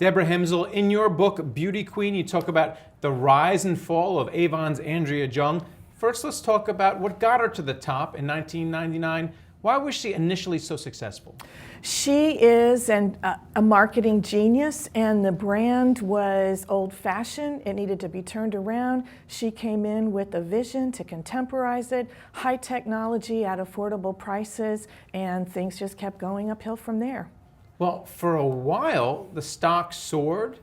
Deborah Himsel, in your book, Beauty Queen, you talk about the rise and fall of Avon's Andrea Jung. First, let's talk about what got her to the top in 1999. Why was she initially so successful? She is a marketing genius, and the brand was old-fashioned. It needed to be turned around. She came in with a vision to contemporize it, high technology at affordable prices, and things just kept going uphill from there. Well, for a while, the stock soared.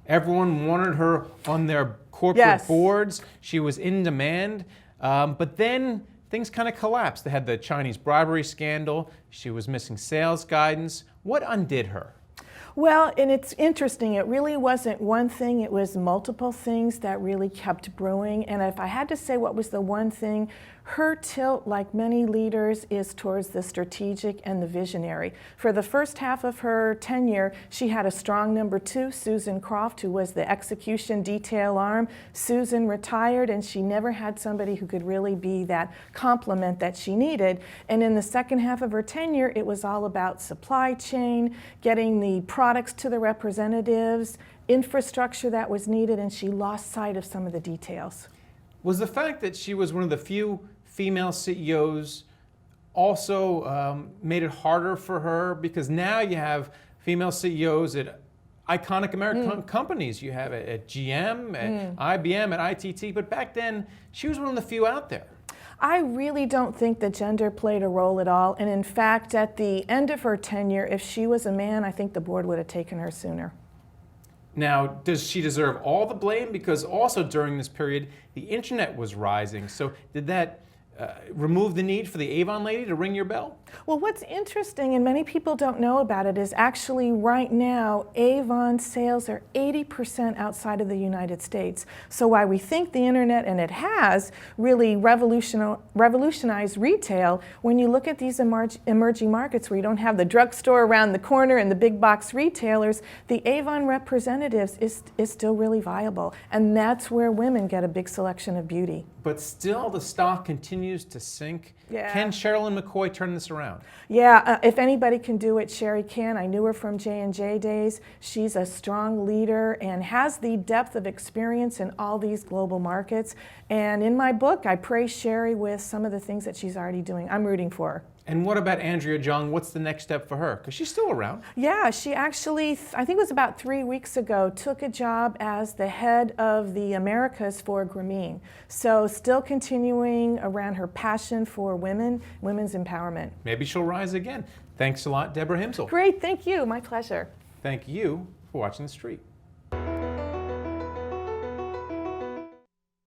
Everyone wanted her on their corporate boards. She was in demand. But then things kind of collapsed. They had the Chinese bribery scandal. She was missing sales guidance. What undid her? Well, and it's interesting. It really wasn't one thing. It was multiple things that really kept brewing. And if I had to say what was the one thing, her tilt, like many leaders, is towards the strategic and the visionary. For the first half of her tenure, she had a strong number two, Susan Croft, who was the execution detail arm. Susan retired, and she never had somebody who could really be that complement that she needed. And in the second half of her tenure, it was all about supply chain, getting the products to the representatives, infrastructure that was needed, and she lost sight of some of the details. Was the fact that she was one of the few female CEOs also made it harder for her? Because now you have female CEOs at iconic American companies. You have it at GM, at IBM, at ITT, but back then she was one of the few out there. I really don't think that gender played a role at all. And in fact, at the end of her tenure, if she was a man, I think the board would have taken her sooner. Now, does she deserve all the blame? Because also during this period, the internet was rising. So did that remove the need for the Avon lady to ring your bell? Well, what's interesting, and many people don't know about it, is actually right now, Avon sales are 80% outside of the United States. So while we think the internet, and it has, really revolutionized retail, when you look at these emerging markets where you don't have the drugstore around the corner and the big box retailers, the Avon representatives is still really viable. And that's where women get a big selection of beauty. But still, the stock continues to sink. Yeah. Can Cheryl McCoy turn this around? Yeah, if anybody can do it, Sherry can. I knew her from J&J days. She's a strong leader and has the depth of experience in all these global markets. And in my book, I praise Sherry with some of the things that she's already doing. I'm rooting for her. And what about Andrea Jung? What's the next step for her? Because she's still around. Yeah, she actually, I think it was about 3 weeks ago, took a job as the head of the Americas for Grameen. So still continuing around her passion for women, women's empowerment. Maybe she'll rise again. Thanks a lot, Deborah Himsel. Great, thank you. My pleasure. Thank you for watching The Street.